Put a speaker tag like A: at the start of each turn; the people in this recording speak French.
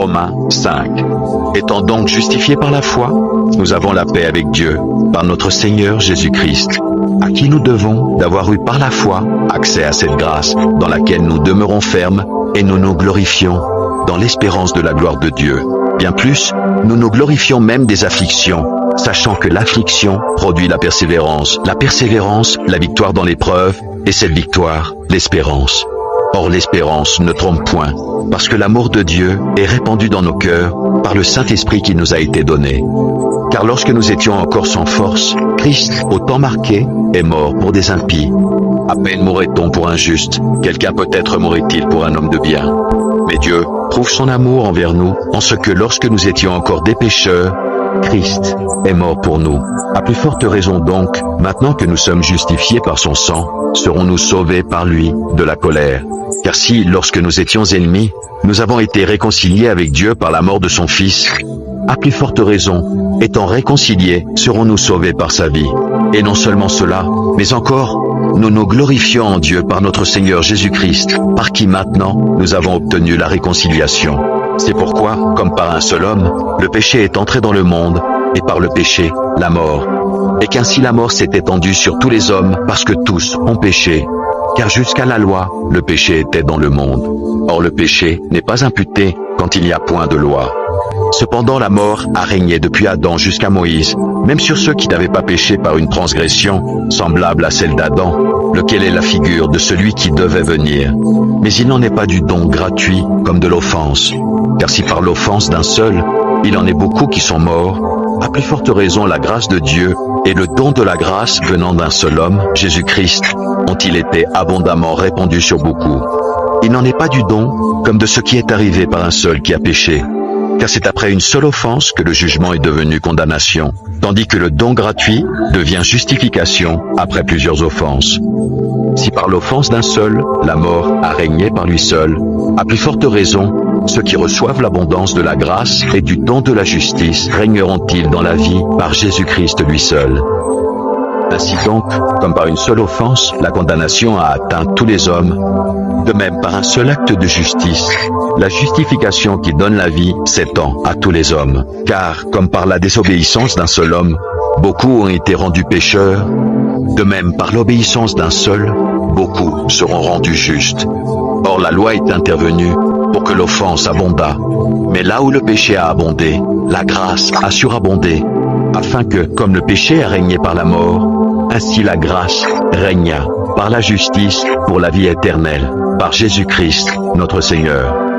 A: Romains 5. Étant donc justifiés par la foi, nous avons la paix avec Dieu, par notre Seigneur Jésus-Christ, à qui nous devons d'avoir eu par la foi accès à cette grâce dans laquelle nous demeurons fermes et nous nous glorifions dans l'espérance de la gloire de Dieu. Bien plus, nous nous glorifions même des afflictions, sachant que l'affliction produit la persévérance, la victoire dans l'épreuve, et cette victoire, l'espérance. Or l'espérance ne trompe point, parce que l'amour de Dieu est répandu dans nos cœurs par le Saint-Esprit qui nous a été donné. Car lorsque nous étions encore sans force, Christ, au temps marqué, est mort pour des impies. À peine mourrait-on pour un juste, quelqu'un peut-être mourrait-il pour un homme de bien. Mais Dieu prouve son amour envers nous en ce que lorsque nous étions encore des pécheurs, Christ est mort pour nous. À plus forte raison donc, maintenant que nous sommes justifiés par son sang, serons-nous sauvés par lui de la colère. Car si, lorsque nous étions ennemis, nous avons été réconciliés avec Dieu par la mort de son Fils, à plus forte raison, étant réconciliés, serons-nous sauvés par sa vie. Et non seulement cela, mais encore, nous nous glorifions en Dieu par notre Seigneur Jésus-Christ, par qui maintenant nous avons obtenu la réconciliation. C'est pourquoi, comme par un seul homme, le péché est entré dans le monde, et par le péché, la mort. Et qu'ainsi la mort s'est étendue sur tous les hommes, parce que tous ont péché. Car jusqu'à la loi, le péché était dans le monde. Or le péché n'est pas imputé quand il n'y a point de loi. Cependant la mort a régné depuis Adam jusqu'à Moïse, même sur ceux qui n'avaient pas péché par une transgression, semblable à celle d'Adam, lequel est la figure de celui qui devait venir. Mais il n'en est pas du don gratuit comme de l'offense. Car si par l'offense d'un seul, il en est beaucoup qui sont morts, à plus forte raison la grâce de Dieu et le don de la grâce venant d'un seul homme, Jésus-Christ, ont-ils été abondamment répandus sur beaucoup. Il n'en est pas du don comme de ce qui est arrivé par un seul qui a péché. Car c'est après une seule offense que le jugement est devenu condamnation, tandis que le don gratuit devient justification après plusieurs offenses. Si par l'offense d'un seul, la mort a régné par lui seul, à plus forte raison, ceux qui reçoivent l'abondance de la grâce et du don de la justice régneront-ils dans la vie par Jésus-Christ lui seul. Ainsi donc, comme par une seule offense, la condamnation a atteint tous les hommes, de même par un seul acte de justice, la justification qui donne la vie s'étend à tous les hommes. Car, comme par la désobéissance d'un seul homme, beaucoup ont été rendus pécheurs, de même par l'obéissance d'un seul, beaucoup seront rendus justes. Or la loi est intervenue pour que l'offense abondât. Mais là où le péché a abondé, la grâce a surabondé, afin que, comme le péché a régné par la mort, ainsi la grâce régna par la justice pour la vie éternelle, par Jésus-Christ, notre Seigneur.